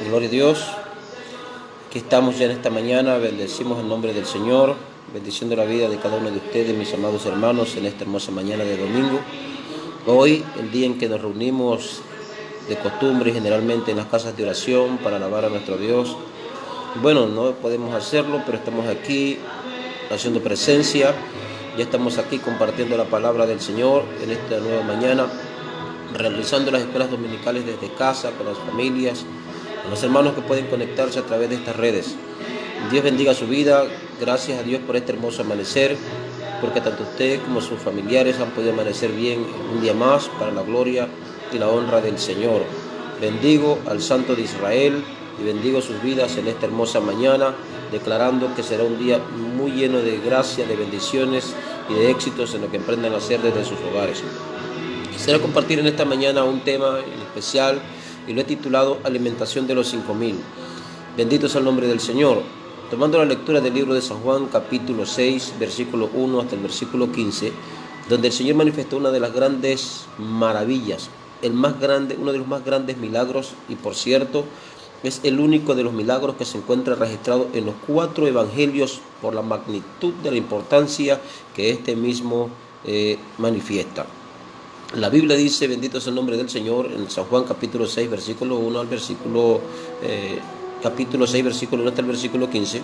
Gloria a Dios. Aquí estamos ya en esta mañana. Bendecimos el nombre del Señor, bendiciendo la vida de cada uno de ustedes, mis amados hermanos, en esta hermosa mañana de domingo. Hoy, el día en que nos reunimos de costumbre, generalmente en las casas de oración, para alabar a nuestro Dios. Bueno, no podemos hacerlo, pero estamos aquí haciendo presencia. Ya estamos aquí compartiendo la palabra del Señor en esta nueva mañana, realizando las escuelas dominicales desde casa, con las familias, con los hermanos que pueden conectarse a través de estas redes. Dios bendiga su vida. Gracias a Dios por este hermoso amanecer, porque tanto usted como sus familiares han podido amanecer bien un día más para la gloria y la honra del Señor. Bendigo al Santo de Israel y bendigo sus vidas en esta hermosa mañana, declarando que será un día muy lleno de gracia, de bendiciones y de éxitos en lo que emprendan a hacer desde sus hogares. Quisiera compartir en esta mañana un tema en especial y lo he titulado Alimentación de los 5,000. Bendito es el nombre del Señor. Tomando la lectura del libro de San Juan, capítulo 6, versículo 1 hasta el versículo 15, donde el Señor manifestó una de las grandes maravillas, uno de los más grandes milagros, y por cierto, es el único de los milagros que se encuentra registrado en los 4 evangelios por la magnitud de la importancia que este mismo manifiesta. La Biblia dice, bendito es el nombre del Señor, en San Juan capítulo 6, versículo 1 al capítulo 6, versículo 1 hasta el versículo 15,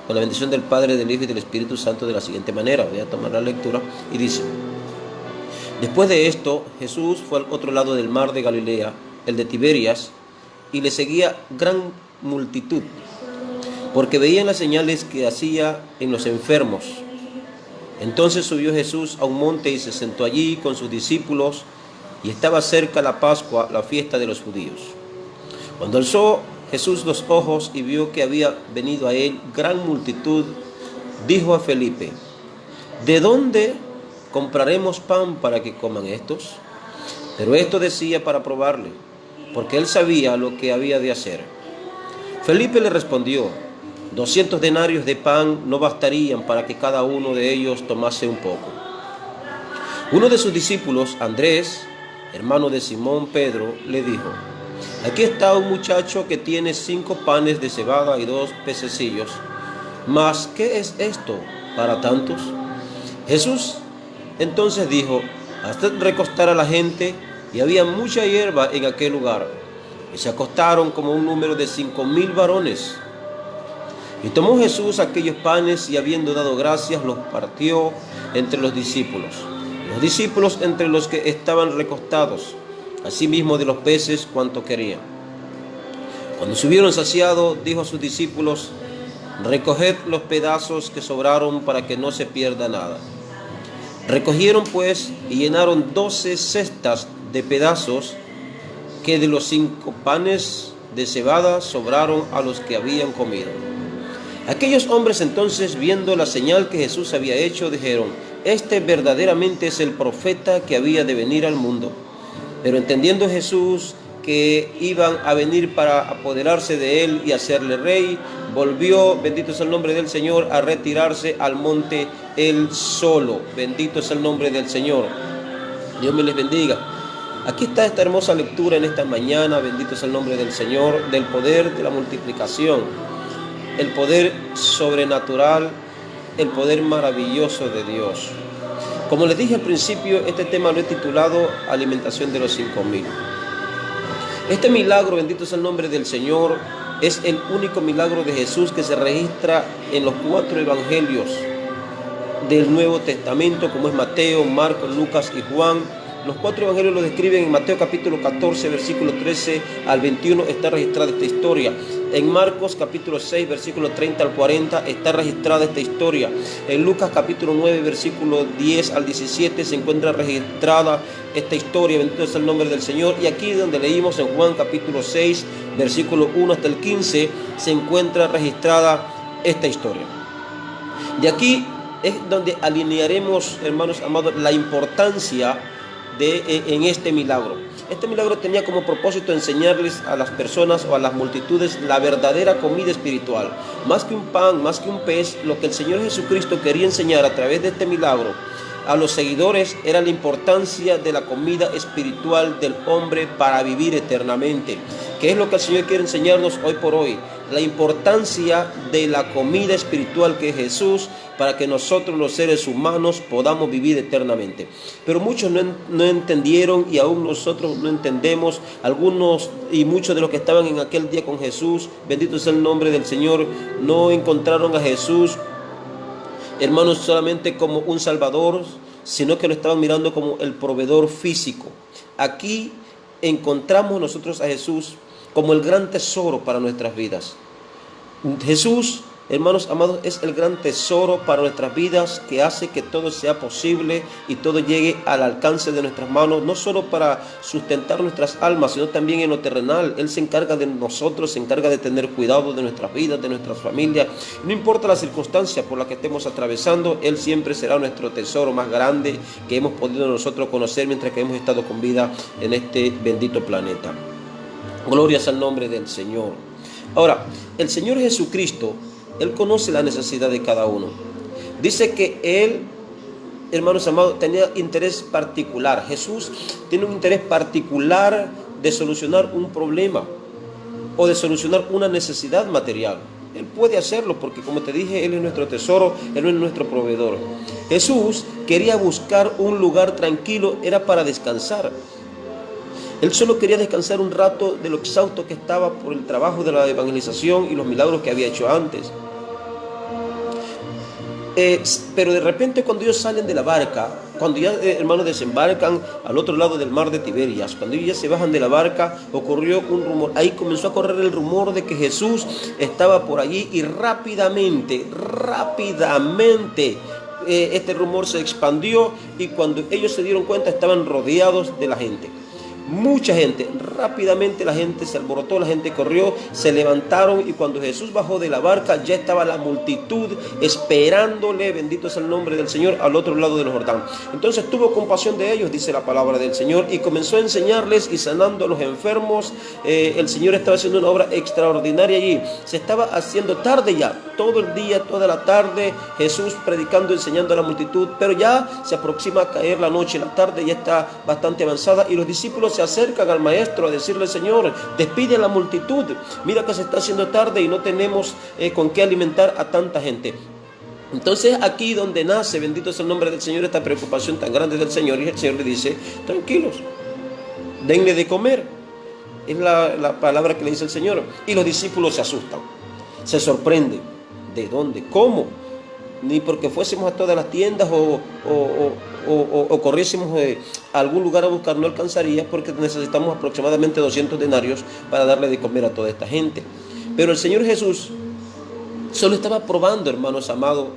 con la bendición del Padre, del Hijo y del Espíritu Santo, de la siguiente manera. Voy a tomar la lectura y dice: Después de esto, Jesús fue al otro lado del mar de Galilea, el de Tiberias, y le seguía gran multitud, porque veían las señales que hacía en los enfermos. Entonces subió Jesús a un monte y se sentó allí con sus discípulos, y estaba cerca la Pascua, la fiesta de los judíos. Cuando alzó Jesús los ojos y vio que había venido a él gran multitud, dijo a Felipe: ¿De dónde compraremos pan para que coman estos? Pero esto decía para probarle, porque él sabía lo que había de hacer. Felipe le respondió: 200 denarios de pan no bastarían para que cada uno de ellos tomase un poco. Uno de sus discípulos, Andrés, hermano de Simón Pedro, le dijo: Aquí está un muchacho que tiene 5 panes de cebada y 2 pececillos. ¿Mas qué es esto para tantos? Jesús entonces dijo: Haced recostar a la gente. Y había mucha hierba en aquel lugar, y se acostaron como un número de 5,000 varones. Y tomó Jesús aquellos panes, y habiendo dado gracias, los partió entre los discípulos entre los que estaban recostados, asimismo de los peces cuanto querían. Cuando se hubieron saciado, dijo a sus discípulos: Recoged los pedazos que sobraron para que no se pierda nada. Recogieron pues y llenaron 12 cestas de pedazos que de los 5 panes de cebada sobraron a los que habían comido. Aquellos hombres entonces, viendo la señal que Jesús había hecho, dijeron: Este verdaderamente es el profeta que había de venir al mundo. Pero entendiendo Jesús que iban a venir para apoderarse de él y hacerle rey, volvió, bendito es el nombre del Señor, a retirarse al monte él solo. Bendito es el nombre del Señor. Dios me les bendiga. Aquí está esta hermosa lectura en esta mañana, bendito es el nombre del Señor, del poder de la multiplicación, el poder sobrenatural, el poder maravilloso de Dios. Como les dije al principio, este tema lo he titulado Alimentación de los 5,000. Este milagro, bendito es el nombre del Señor, es el único milagro de Jesús que se registra en los 4 evangelios del Nuevo Testamento, como es Mateo, Marcos, Lucas y Juan. Los 4 evangelios lo describen. En Mateo capítulo 14, versículo 13 al 21 está registrada esta historia. En Marcos capítulo 6, versículo 30 al 40 está registrada esta historia. En Lucas capítulo 9, versículo 10 al 17 se encuentra registrada esta historia. Bendito es el nombre del Señor. Y aquí donde leímos en Juan capítulo 6, versículo 1 hasta el 15, se encuentra registrada esta historia. De aquí es donde alinearemos, hermanos amados, la importancia en este milagro. Este milagro tenía como propósito enseñarles a las personas o a las multitudes la verdadera comida espiritual. Más que un pan, más que un pez, lo que el Señor Jesucristo quería enseñar a través de este milagro a los seguidores era la importancia de la comida espiritual del hombre para vivir eternamente. ¿Qué es lo que el Señor quiere enseñarnos hoy por hoy? La importancia de la comida espiritual que es Jesús, para que nosotros los seres humanos podamos vivir eternamente. Pero muchos no entendieron, y aún nosotros no entendemos. Algunos y muchos de los que estaban en aquel día con Jesús, bendito sea el nombre del Señor, no encontraron a Jesús, hermanos, solamente como un Salvador, sino que lo estaban mirando como el proveedor físico. Aquí encontramos nosotros a Jesús como el gran tesoro para nuestras vidas. Jesús, hermanos amados, es el gran tesoro para nuestras vidas, que hace que todo sea posible y todo llegue al alcance de nuestras manos, no solo para sustentar nuestras almas, sino también en lo terrenal. Él se encarga de nosotros, se encarga de tener cuidado de nuestras vidas, de nuestras familias. No importa la circunstancia por la que estemos atravesando, Él siempre será nuestro tesoro más grande que hemos podido nosotros conocer mientras que hemos estado con vida en este bendito planeta. Glorias al nombre del Señor. Ahora, el Señor Jesucristo, Él conoce la necesidad de cada uno. Dice que Él, hermanos amados, tenía interés particular. Jesús tiene un interés particular de solucionar un problema o de solucionar una necesidad material. Él puede hacerlo porque, como te dije, Él es nuestro tesoro, Él es nuestro proveedor. Jesús quería buscar un lugar tranquilo, era para descansar. Él solo quería descansar un rato de lo exhausto que estaba por el trabajo de la evangelización y los milagros que había hecho antes. Pero de repente, cuando ellos salen de la barca, cuando ya, hermanos, desembarcan al otro lado del mar de Tiberias, cuando ellos ya se bajan de la barca, ocurrió un rumor. Ahí comenzó a correr el rumor de que Jesús estaba por allí, y rápidamente, este rumor se expandió, y cuando ellos se dieron cuenta, estaban rodeados de la gente. Mucha gente, rápidamente la gente se alborotó, la gente corrió, se levantaron, y cuando Jesús bajó de la barca ya estaba la multitud esperándole, bendito es el nombre del Señor, al otro lado del Jordán. Entonces tuvo compasión de ellos, dice la palabra del Señor, y comenzó a enseñarles y sanando a los enfermos. El Señor estaba haciendo una obra extraordinaria allí. Se estaba haciendo tarde ya, todo el día, toda la tarde, Jesús predicando, enseñando a la multitud, pero ya se aproxima a caer la noche, la tarde ya está bastante avanzada, y los discípulos se acercan al maestro a decirle: Señor, despide a la multitud, mira que se está haciendo tarde y no tenemos con qué alimentar a tanta gente. Entonces aquí donde nace, bendito es el nombre del Señor, esta preocupación tan grande del Señor, y el Señor le dice: tranquilos, denle de comer. Es la palabra que le dice el Señor. Y los discípulos se asustan, se sorprenden. ¿De dónde? ¿Cómo? Ni porque fuésemos a todas las tiendas o corriésemos a algún lugar a buscar, no alcanzaría, porque necesitamos aproximadamente 200 denarios para darle de comer a toda esta gente. Pero el Señor Jesús solo estaba probando, hermanos amados,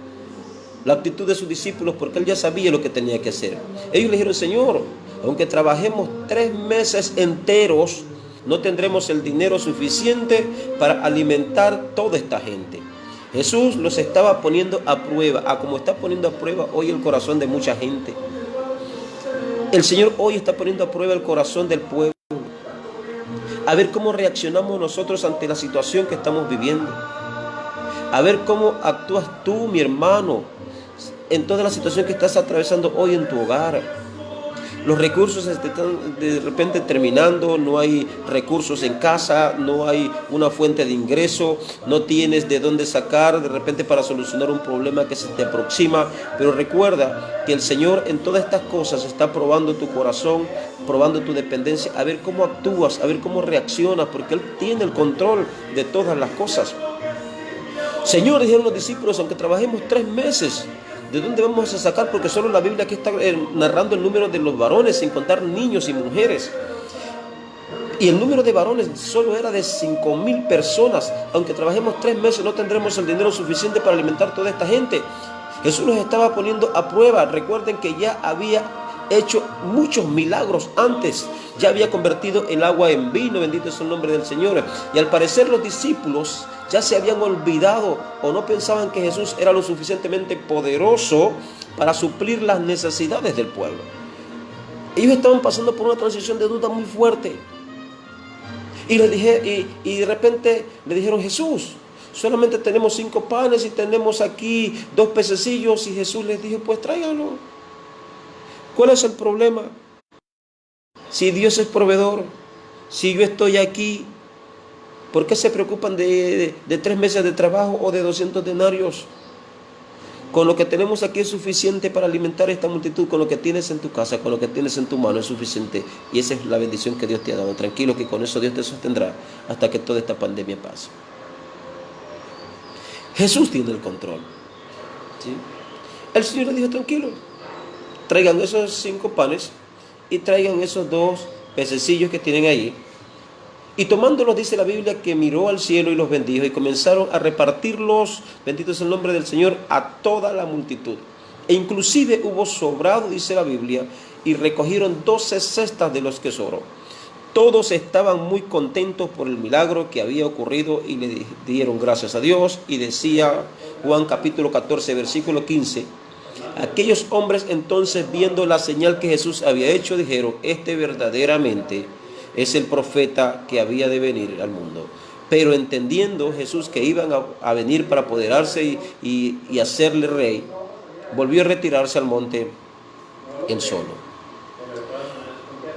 la actitud de sus discípulos, porque Él ya sabía lo que tenía que hacer. Ellos le dijeron: Señor, aunque trabajemos 3 meses enteros, no tendremos el dinero suficiente para alimentar toda esta gente. Jesús los estaba poniendo a prueba, como está poniendo a prueba hoy el corazón de mucha gente. El Señor hoy está poniendo a prueba el corazón del pueblo, a ver cómo reaccionamos nosotros ante la situación que estamos viviendo, a ver cómo actúas tú, mi hermano, en toda la situación que estás atravesando hoy en tu hogar. Los recursos están de repente terminando, no hay recursos en casa, no hay una fuente de ingreso, no tienes de dónde sacar de repente para solucionar un problema que se te aproxima. Pero recuerda que el Señor en todas estas cosas está probando tu corazón, probando tu dependencia, a ver cómo actúas, a ver cómo reaccionas, porque Él tiene el control de todas las cosas. Señor, dijeron los discípulos, aunque trabajemos 3 meses, ¿de dónde vamos a sacar? Porque solo la Biblia aquí está narrando el número de los varones, sin contar niños y mujeres. Y el número de varones solo era de 5,000 personas. Aunque trabajemos 3 meses, no tendremos el dinero suficiente para alimentar toda esta gente. Jesús los estaba poniendo a prueba. Recuerden que ya había hecho muchos milagros antes. Ya había convertido el agua en vino, bendito es el nombre del Señor. Y al parecer los discípulos ya se habían olvidado o no pensaban que Jesús era lo suficientemente poderoso para suplir las necesidades del pueblo. Ellos estaban pasando por una transición de duda muy fuerte. Y de repente le dijeron: Jesús, solamente tenemos 5 panes y tenemos aquí 2 pececillos. Y Jesús les dijo: pues tráiganlo. ¿Cuál es el problema? Si Dios es proveedor, si yo estoy aquí, ¿Por qué se preocupan de 3 meses de trabajo o de 200 denarios? Con lo que tenemos aquí es suficiente para alimentar esta multitud. Con lo que tienes en tu casa, con lo que tienes en tu mano es suficiente. Y esa es la bendición que Dios te ha dado. Tranquilo que con eso Dios te sostendrá hasta que toda esta pandemia pase. Jesús tiene el control, ¿sí? El Señor le dijo, tranquilo, traigan esos 5 panes y traigan esos 2 pececillos que tienen ahí. Y tomándolos, dice la Biblia, que miró al cielo y los bendijo, y comenzaron a repartirlos, bendito es el nombre del Señor, a toda la multitud. E inclusive hubo sobrado, dice la Biblia, y recogieron 12 cestas de los que sobró. Todos estaban muy contentos por el milagro que había ocurrido y le dieron gracias a Dios. Y decía Juan capítulo 14, versículo 15, aquellos hombres entonces, viendo la señal que Jesús había hecho, dijeron, este verdaderamente es el profeta que había de venir al mundo. Pero entendiendo Jesús que iban a venir para apoderarse y hacerle rey, volvió a retirarse al monte él solo.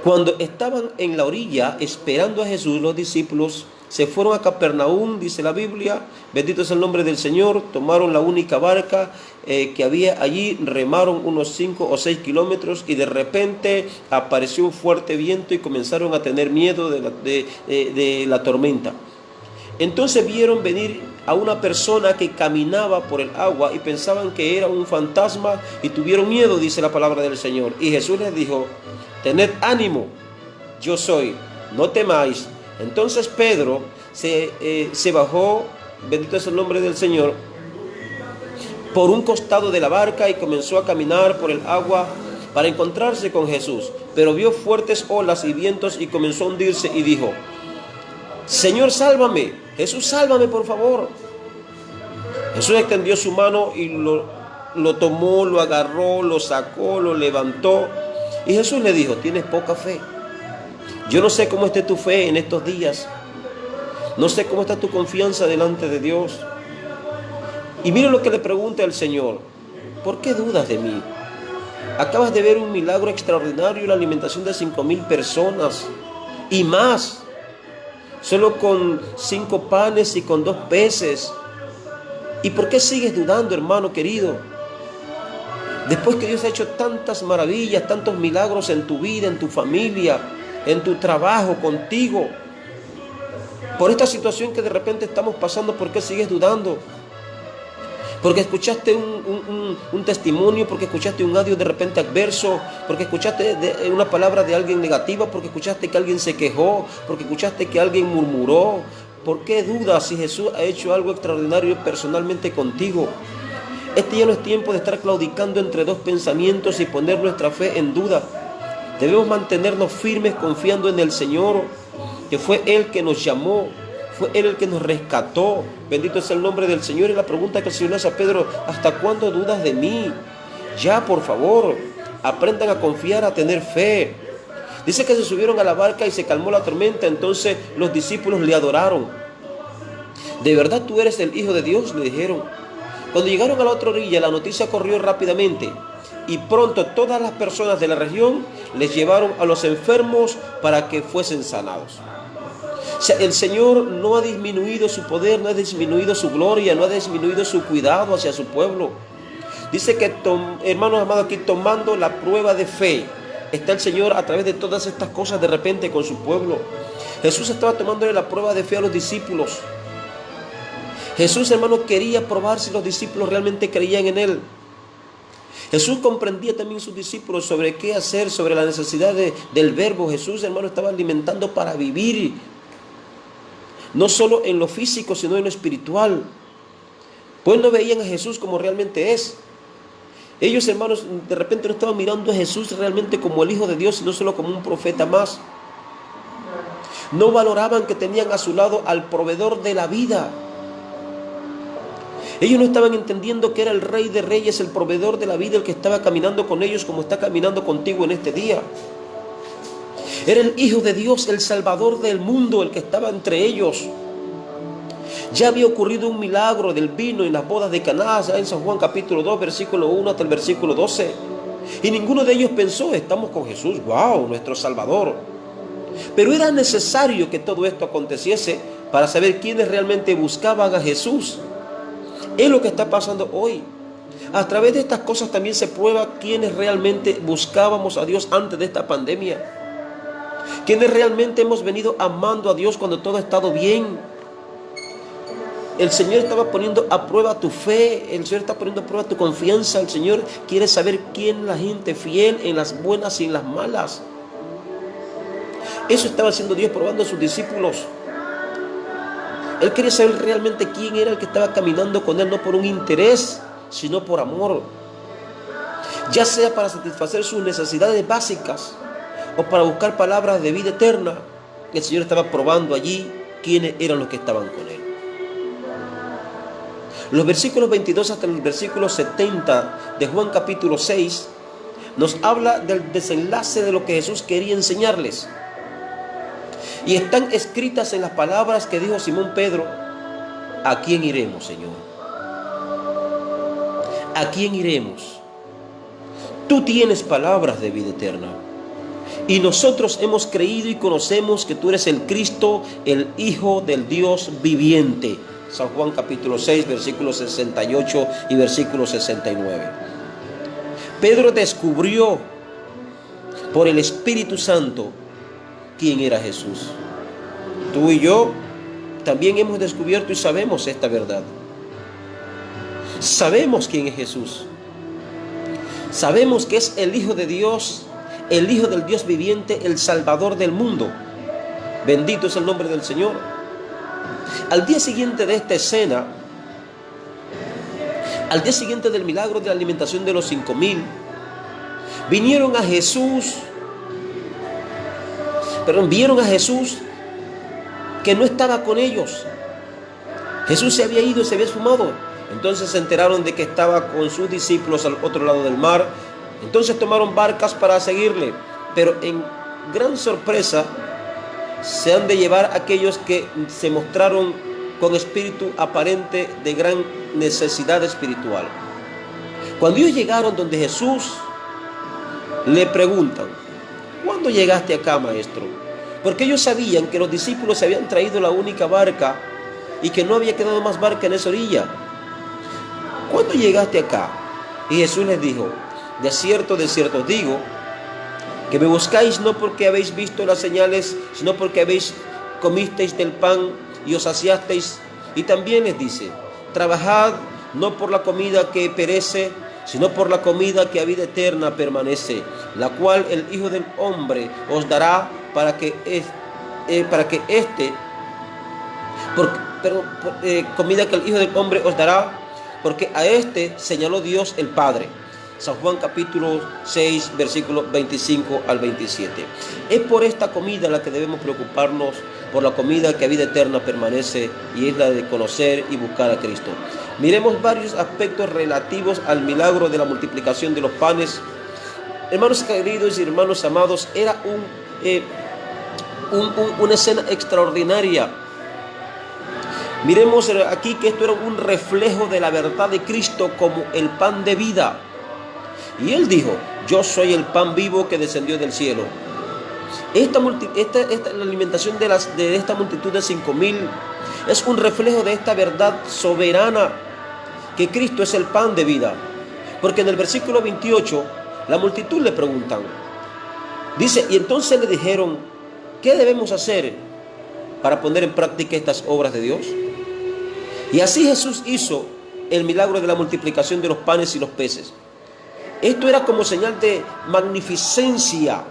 Cuando estaban en la orilla esperando a Jesús, los discípulos se fueron a Capernaum, dice la Biblia, bendito es el nombre del Señor, tomaron la única barca que había allí, remaron unos 5 o 6 kilómetros y de repente apareció un fuerte viento y comenzaron a tener miedo de la tormenta. Entonces vieron venir a una persona que caminaba por el agua y pensaban que era un fantasma y tuvieron miedo, dice la palabra del Señor. Y Jesús les dijo, tened ánimo, yo soy, no temáis. Entonces Pedro se bajó, bendito es el nombre del Señor, por un costado de la barca y comenzó a caminar por el agua para encontrarse con Jesús. Pero vio fuertes olas y vientos y comenzó a hundirse y dijo, Señor, sálvame. Jesús, sálvame, por favor. Jesús extendió su mano y lo tomó, lo agarró, lo sacó, lo levantó. Y Jesús le dijo, tienes poca fe. Yo no sé cómo esté tu fe en estos días. No sé cómo está tu confianza delante de Dios. Y mire lo que le pregunta el Señor. ¿Por qué dudas de mí? Acabas de ver un milagro extraordinario, la alimentación de 5,000 personas y más. Solo con 5 panes y con 2 peces. ¿Y por qué sigues dudando, hermano querido? Después que Dios ha hecho tantas maravillas, tantos milagros en tu vida, en tu familia, en tu trabajo, contigo. Por esta situación que de repente estamos pasando, ¿por qué sigues dudando? Porque escuchaste un testimonio, porque escuchaste un audio de repente adverso, porque escuchaste una palabra de alguien negativa, porque escuchaste que alguien se quejó, porque escuchaste que alguien murmuró. ¿Por qué dudas si Jesús ha hecho algo extraordinario personalmente contigo? Este ya no es tiempo de estar claudicando entre 2 pensamientos y poner nuestra fe en duda. Debemos mantenernos firmes confiando en el Señor, que fue Él que nos llamó, fue Él el que nos rescató. Bendito es el nombre del Señor. Y la pregunta que el Señor le hace a Pedro, ¿hasta cuándo dudas de mí? Ya, por favor, aprendan a confiar, a tener fe. Dice que se subieron a la barca y se calmó la tormenta. Entonces los discípulos le adoraron. ¿De verdad tú eres el Hijo de Dios?, le dijeron. Cuando llegaron a la otra orilla, la noticia corrió rápidamente. Y pronto todas las personas de la región les llevaron a los enfermos para que fuesen sanados. O sea, el Señor no ha disminuido su poder, no ha disminuido su gloria, no ha disminuido su cuidado hacia su pueblo. Dice que, hermanos amados, aquí tomando la prueba de fe, está el Señor a través de todas estas cosas de repente con su pueblo. Jesús estaba tomándole la prueba de fe a los discípulos. Jesús, hermano, quería probar si los discípulos realmente creían en Él. Jesús comprendía también a sus discípulos sobre qué hacer, sobre la necesidad del verbo. Jesús, hermano, estaba alimentando para vivir, no solo en lo físico, sino en lo espiritual. Pues no veían a Jesús como realmente es. Ellos, hermanos, de repente no estaban mirando a Jesús realmente como el Hijo de Dios, sino solo como un profeta más. No valoraban que tenían a su lado al proveedor de la vida. Ellos no estaban entendiendo que era el Rey de Reyes, el proveedor de la vida, el que estaba caminando con ellos como está caminando contigo en este día. Era el Hijo de Dios, el Salvador del mundo, el que estaba entre ellos. Ya había ocurrido un milagro del vino en las bodas de Caná, en San Juan capítulo 2, versículo 1 hasta el versículo 12. Y ninguno de ellos pensó, estamos con Jesús, wow, nuestro Salvador. Pero era necesario que todo esto aconteciese para saber quiénes realmente buscaban a Jesús. Es lo que está pasando hoy. A través de estas cosas también se prueba quiénes realmente buscábamos a Dios antes de esta pandemia. Quiénes realmente hemos venido amando a Dios cuando todo ha estado bien. El Señor estaba poniendo a prueba tu fe. El Señor está poniendo a prueba tu confianza. El Señor quiere saber quién es la gente fiel en las buenas y en las malas. Eso estaba haciendo Dios probando a sus discípulos. Él quería saber realmente quién era el que estaba caminando con Él, no por un interés, sino por amor. Ya sea para satisfacer sus necesidades básicas o para buscar palabras de vida eterna. El Señor estaba probando allí quiénes eran los que estaban con Él. Los versículos 22 hasta el versículo 70 de Juan capítulo 6 nos habla del desenlace de lo que Jesús quería enseñarles. Y están escritas en las palabras que dijo Simón Pedro: ¿a quién iremos, Señor? ¿A quién iremos? Tú tienes palabras de vida eterna. Y nosotros hemos creído y conocemos que tú eres el Cristo, el Hijo del Dios viviente. San Juan capítulo 6, versículos 68 y versículo 69. Pedro descubrió por el Espíritu Santo quién era Jesús. Tú y yo también hemos descubierto y sabemos esta verdad. Sabemos quién es Jesús. Sabemos que es el Hijo de Dios, el Hijo del Dios viviente, el Salvador del mundo. Bendito es el nombre del Señor. Al día siguiente de esta escena, al día siguiente del milagro de la alimentación de los 5,000, vieron a Jesús que no estaba con ellos. Jesús se había ido, se había esfumado. Entonces se enteraron de que estaba con sus discípulos al otro lado del mar. Entonces tomaron barcas para seguirle. Pero en gran sorpresa se han de llevar aquellos que se mostraron con espíritu aparente de gran necesidad espiritual. Cuando ellos llegaron donde Jesús, le preguntan: ¿cuándo llegaste acá, maestro? Porque ellos sabían que los discípulos se habían traído la única barca y que no había quedado más barca en esa orilla. ¿Cuándo llegaste acá? Y Jesús les dijo: de cierto os digo, que me buscáis no porque habéis visto las señales, sino porque comisteis del pan y os saciasteis. Y también les dice: trabajad no por la comida que perece, sino por la comida que a vida eterna permanece, la cual el Hijo del Hombre os dará comida que el Hijo del Hombre os dará, porque a este señaló Dios el Padre. San Juan capítulo 6, versículos 25 al 27. Es por esta comida la que debemos preocuparnos, por la comida que a vida eterna permanece, y es la de conocer y buscar a Cristo. Miremos varios aspectos relativos al milagro de la multiplicación de los panes. Hermanos queridos y hermanos amados, era una escena extraordinaria. Miremos aquí que esto era un reflejo de la verdad de Cristo como el pan de vida. Y Él dijo: yo soy el pan vivo que descendió del cielo. La alimentación de esta multitud de 5,000 es un reflejo de esta verdad soberana, que Cristo es el pan de vida. Porque en el versículo 28, la multitud le preguntan, dice: y entonces le dijeron: ¿qué debemos hacer para poner en práctica estas obras de Dios? Y así Jesús hizo el milagro de la multiplicación de los panes y los peces. Esto era como señal de magnificencia,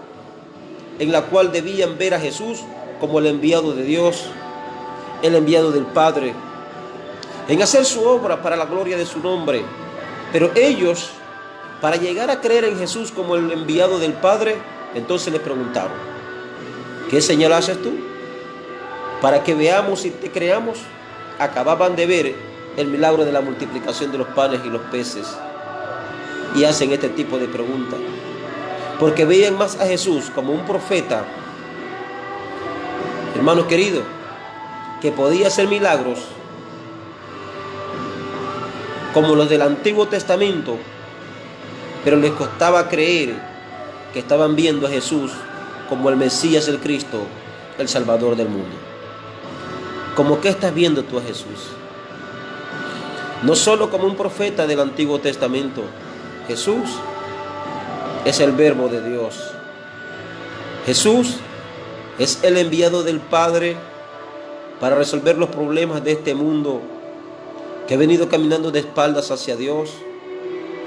en la cual debían ver a Jesús como el enviado de Dios, el enviado del Padre, en hacer su obra para la gloria de su nombre. Pero ellos, para llegar a creer en Jesús como el enviado del Padre, entonces le preguntaron: ¿qué señal haces tú para que veamos y te creamos? Acababan de ver el milagro de la multiplicación de los panes y los peces y hacen este tipo de preguntas porque veían más a Jesús como un profeta, hermanos queridos, que podía hacer milagros como los del Antiguo Testamento, pero les costaba creer que estaban viendo a Jesús como el Mesías, el Cristo, el Salvador del mundo. ¿Cómo qué estás viendo tú a Jesús? No solo como un profeta del Antiguo Testamento. Jesús es el Verbo de Dios. Jesús es el enviado del Padre para resolver los problemas de este mundo que ha venido caminando de espaldas hacia Dios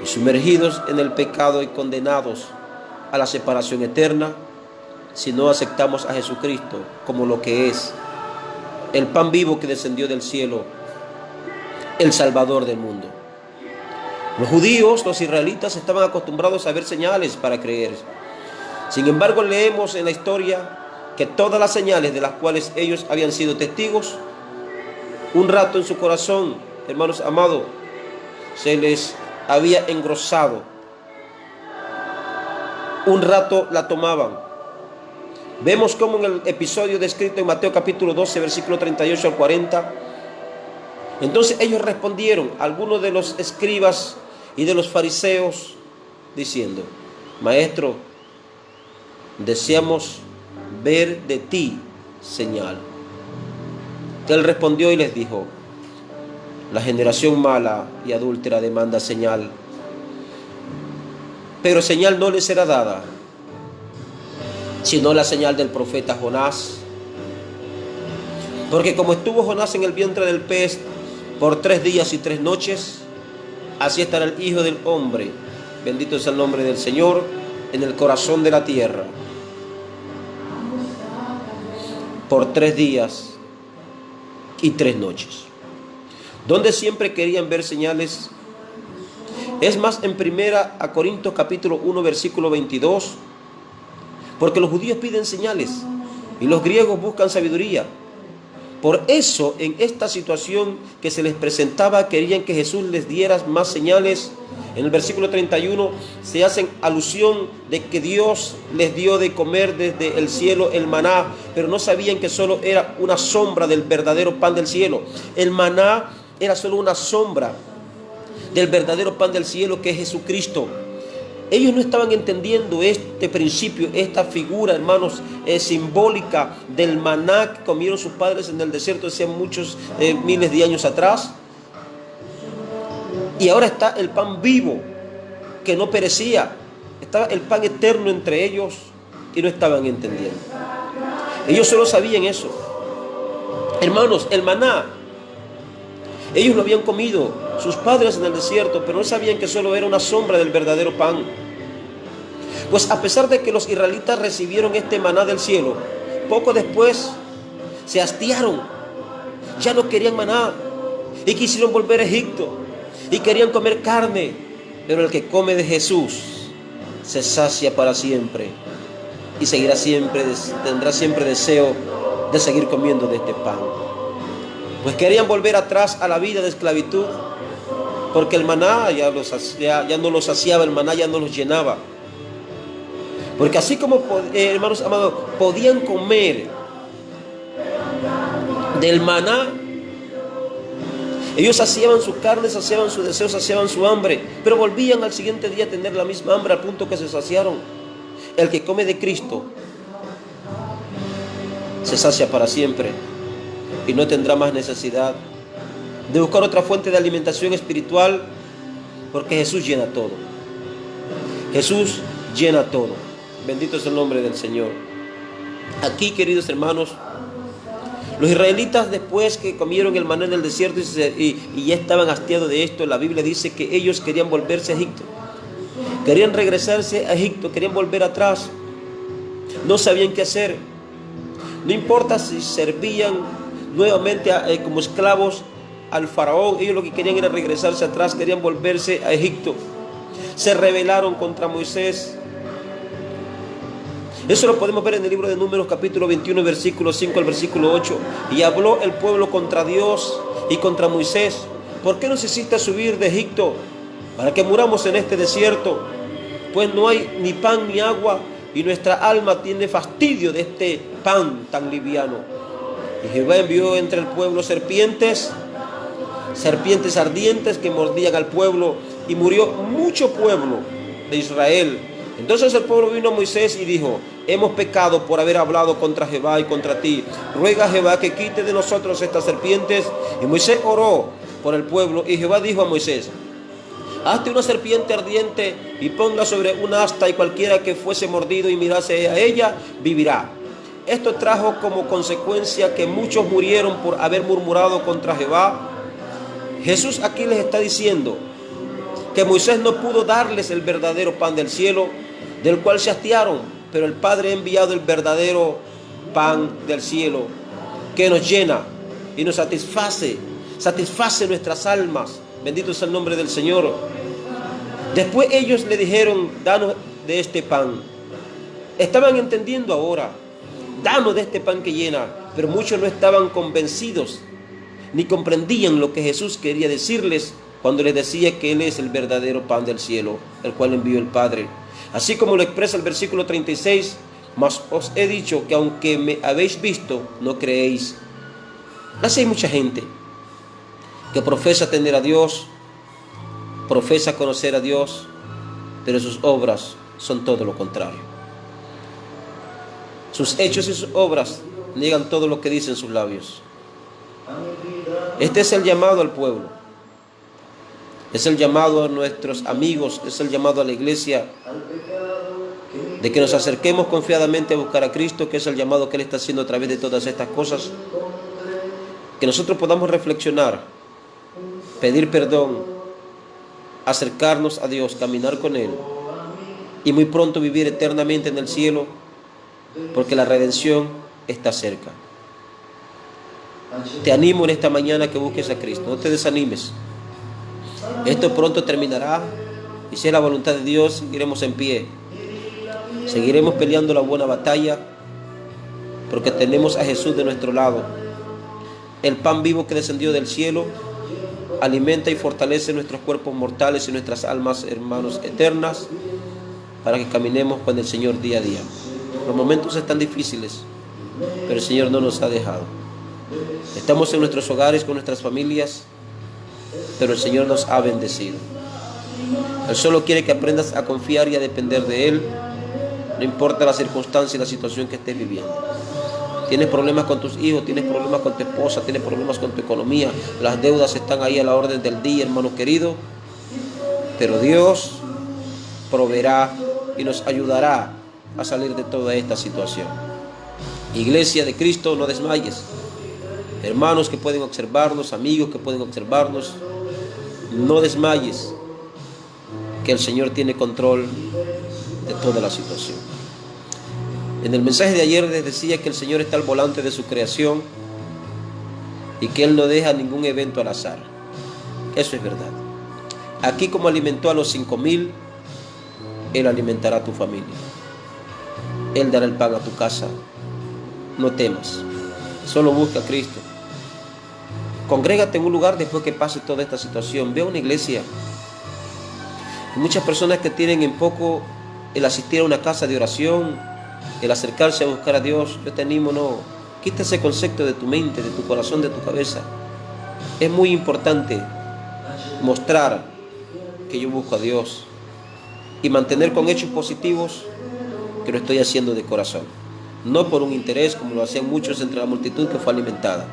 y sumergidos en el pecado y condenados a la separación eterna si no aceptamos a Jesucristo como lo que es, el pan vivo que descendió del cielo, el Salvador del mundo. Los judíos, los israelitas, estaban acostumbrados a ver señales para creer. Sin embargo, leemos en la historia que todas las señales de las cuales ellos habían sido testigos, un rato en su corazón, hermanos amados, se les había engrosado. Un rato la tomaban. Vemos como en el episodio descrito en Mateo capítulo 12, versículo 38 al 40, entonces ellos respondieron, algunos de los escribas y de los fariseos, diciendo: Maestro, deseamos ver de ti señal. Él respondió y les dijo: la generación mala y adúltera demanda señal, pero señal no les será dada, sino la señal del profeta Jonás. Porque como estuvo Jonás en el vientre del pez por 3 días y 3 noches, así estará el Hijo del Hombre, bendito es el nombre del Señor, en el corazón de la tierra. Por 3 días y 3 noches. Donde siempre querían ver señales. Es más, en 1 Corintios capítulo 1, versículo 22, porque los judíos piden señales y los griegos buscan sabiduría. Por eso, en esta situación que se les presentaba, querían que Jesús les diera más señales. En el versículo 31 se hacen alusión de que Dios les dio de comer desde el cielo el maná, pero no sabían que solo era una sombra del verdadero pan del cielo. El maná era solo una sombra del verdadero pan del cielo, que es Jesucristo. Ellos no estaban entendiendo este principio, esta figura, hermanos, simbólica del maná que comieron sus padres en el desierto hace muchos miles de años atrás. Y ahora está el pan vivo, que no perecía. Estaba el pan eterno entre ellos y no estaban entendiendo. Ellos solo sabían eso. Hermanos, el maná, ellos lo habían comido, sus padres en el desierto, pero no sabían que solo era una sombra del verdadero pan. Pues a pesar de que los israelitas recibieron este maná del cielo, poco después se hastiaron, ya no querían maná y quisieron volver a Egipto y querían comer carne. Pero el que come de Jesús se sacia para siempre y tendrá siempre deseo de seguir comiendo de este pan. Pues querían volver atrás a la vida de esclavitud, porque el maná ya no los saciaba, el maná ya no los llenaba. Porque así como, hermanos amados, podían comer del maná, ellos saciaban su carne, saciaban su deseo, saciaban su hambre, pero volvían al siguiente día a tener la misma hambre al punto que se saciaron. El que come de Cristo se sacia para siempre y no tendrá más necesidad de buscar otra fuente de alimentación espiritual, porque Jesús llena todo. Jesús llena todo. Bendito es el nombre del Señor. Aquí, queridos hermanos, los israelitas, después que comieron el maná en el desierto y ya estaban hastiados de esto, la Biblia dice que ellos querían volverse a Egipto. Querían regresarse a Egipto, querían volver atrás. No sabían qué hacer. No importa si servían nuevamente como esclavos al faraón, ellos lo que querían era regresarse atrás, querían volverse a Egipto. Se rebelaron contra Moisés. Eso lo podemos ver en el libro de Números capítulo 21, versículo 5 al versículo 8. Y habló el pueblo contra Dios y contra Moisés: ¿por qué nos hiciste subir de Egipto para que muramos en este desierto? Pues no hay ni pan ni agua, y nuestra alma tiene fastidio de este pan tan liviano. Y Jehová envió entre el pueblo serpientes ardientes que mordían al pueblo, y murió mucho pueblo de Israel Entonces el pueblo vino a Moisés y dijo: hemos pecado por haber hablado contra Jehová y contra ti. Ruega a Jehová que quite de nosotros estas serpientes. Y Moisés oró por el pueblo, y Jehová dijo a Moisés: hazte una serpiente ardiente y ponla sobre un asta, y cualquiera que fuese mordido y mirase a ella, vivirá. Esto trajo como consecuencia que muchos murieron por haber murmurado contra Jehová. Jesús aquí les está diciendo que Moisés no pudo darles el verdadero pan del cielo, del cual se hastiaron, pero el Padre ha enviado el verdadero pan del cielo, que nos llena y nos satisface nuestras almas. Bendito es el nombre del Señor. Después ellos le dijeron: danos de este pan. Estaban entendiendo ahora: danos de este pan que llena. Pero muchos no estaban convencidos, ni comprendían lo que Jesús quería decirles cuando les decía que Él es el verdadero pan del cielo, el cual envió el Padre. Así como lo expresa el versículo 36, mas os he dicho que aunque me habéis visto, no creéis. Así hay mucha gente que profesa tener a Dios, profesa conocer a Dios, pero sus obras son todo lo contrario. Sus hechos y sus obras niegan todo lo que dicen sus labios. Este es el llamado al pueblo, es el llamado a nuestros amigos, es el llamado a la iglesia, de que nos acerquemos confiadamente a buscar a Cristo, que es el llamado que Él está haciendo a través de todas estas cosas. Que nosotros podamos reflexionar, pedir perdón, acercarnos a Dios, caminar con Él y muy pronto vivir eternamente en el cielo, porque la redención está cerca. Te animo en esta mañana que busques a Cristo, no te desanimes. Esto pronto terminará y si es la voluntad de Dios, seguiremos en pie. Seguiremos peleando la buena batalla, porque tenemos a Jesús de nuestro lado. El pan vivo que descendió del cielo alimenta y fortalece nuestros cuerpos mortales y nuestras almas, hermanos, eternas, para que caminemos con el Señor día a día. Los momentos están difíciles, pero el Señor no nos ha dejado. Estamos en nuestros hogares con nuestras familias, pero el Señor nos ha bendecido. Él solo quiere que aprendas a confiar y a depender de Él, no importa la circunstancia y la situación que estés viviendo. Tienes problemas con tus hijos, tienes problemas con tu esposa, tienes problemas con tu economía, las deudas están ahí a la orden del día, hermano querido, pero Dios proveerá y nos ayudará a salir de toda esta situación. Iglesia de Cristo, no desmayes. Hermanos que pueden observarnos, amigos que pueden observarnos, no desmayes, que el Señor tiene control de toda la situación. En el mensaje de ayer les decía que el Señor está al volante de su creación y que Él no deja ningún evento al azar. Eso es verdad. Aquí como alimentó a los 5,000, Él alimentará a tu familia. Él dará el pan a tu casa. No temas, solo busca a Cristo. Congrégate en un lugar después que pase toda esta situación. Ve a una iglesia. Hay muchas personas que tienen en poco el asistir a una casa de oración, el acercarse a buscar a Dios. Yo te animo, no, quita ese concepto de tu mente, de tu corazón, de tu cabeza. Es muy importante mostrar que yo busco a Dios y mantener con hechos positivos que lo estoy haciendo de corazón, no por un interés como lo hacían muchos entre la multitud que fue alimentada.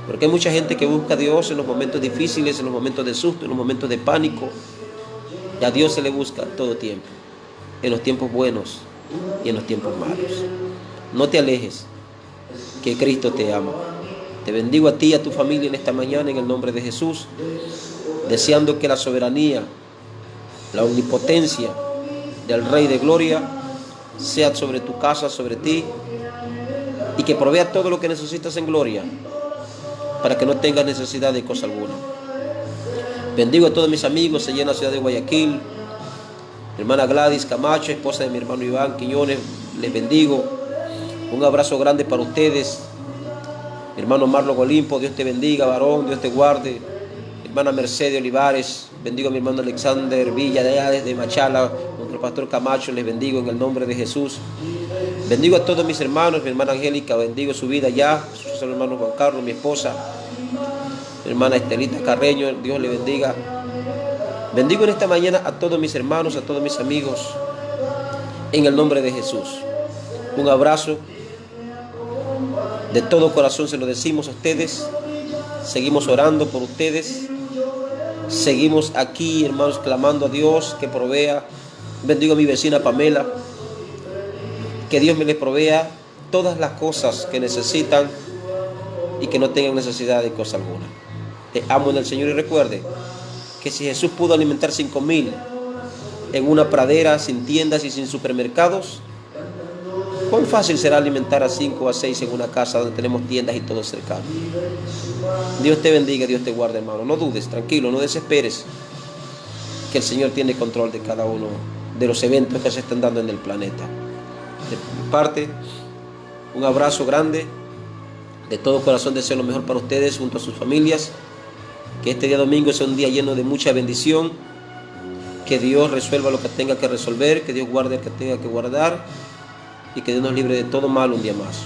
Porque hay mucha gente que busca a Dios en los momentos difíciles, en los momentos de susto, en los momentos de pánico. Y a Dios se le busca todo tiempo, en los tiempos buenos y en los tiempos malos. No te alejes, que Cristo te ama. Te bendigo a ti y a tu familia en esta mañana en el nombre de Jesús, deseando que la soberanía, la omnipotencia del Rey de Gloria sea sobre tu casa, sobre ti, y que provea todo lo que necesitas en gloria, para que no tengas necesidad de cosa alguna. Bendigo a todos mis amigos allá en la ciudad de Guayaquil. Mi hermana Gladys Camacho, esposa de mi hermano Iván Quiñones, les bendigo. Un abrazo grande para ustedes. Mi hermano Marlon Olimpo, Dios te bendiga, varón, Dios te guarde. Mi hermana Mercedes Olivares, bendigo a mi hermano Alexander Villa, de allá desde Machala, nuestro pastor Camacho, les bendigo en el nombre de Jesús. Bendigo a todos mis hermanos, mi hermana Angélica, bendigo su vida allá, su hermano Juan Carlos, mi esposa, mi hermana Estelita Carreño, Dios le bendiga. Bendigo en esta mañana a todos mis hermanos, a todos mis amigos, en el nombre de Jesús. Un abrazo. De todo corazón se lo decimos a ustedes. Seguimos orando por ustedes. Seguimos aquí, hermanos, clamando a Dios que provea. Bendigo a mi vecina Pamela. Que Dios me les provea todas las cosas que necesitan y que no tengan necesidad de cosa alguna. Te amo en el Señor y recuerde que si Jesús pudo alimentar 5,000 en una pradera sin tiendas y sin supermercados, ¿cuán fácil será alimentar a 5 o a 6 en una casa donde tenemos tiendas y todo cercano? Dios te bendiga, Dios te guarde, hermano. No dudes, tranquilo, no desesperes, que el Señor tiene control de cada uno de los eventos que se están dando en el planeta. De mi parte, un abrazo grande. De todo corazón deseo lo mejor para ustedes junto a sus familias. Que este día domingo sea un día lleno de mucha bendición. Que Dios resuelva lo que tenga que resolver. Que Dios guarde lo que tenga que guardar. Y que Dios nos libre de todo mal un día más.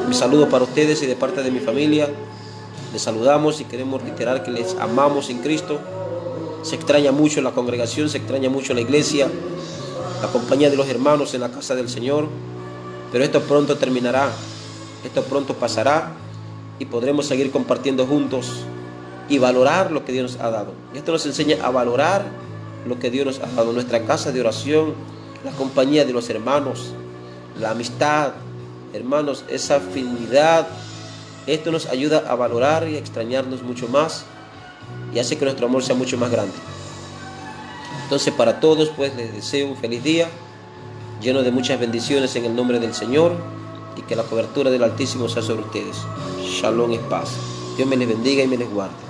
Mi saludo para ustedes y de parte de mi familia. Les saludamos y queremos reiterar que les amamos en Cristo. Se extraña mucho la congregación, se extraña mucho la iglesia, la compañía de los hermanos en la casa del Señor. Pero esto pronto terminará. Esto pronto pasará y podremos seguir compartiendo juntos y valorar lo que Dios nos ha dado. Y esto nos enseña a valorar lo que Dios nos ha dado. Nuestra casa de oración, la compañía de los hermanos, la amistad, hermanos, esa afinidad. Esto nos ayuda a valorar y a extrañarnos mucho más y hace que nuestro amor sea mucho más grande. Entonces, para todos, pues, les deseo un feliz día, lleno de muchas bendiciones en el nombre del Señor, y que la cobertura del Altísimo sea sobre ustedes. Shalom es paz. Dios me les bendiga y me les guarde.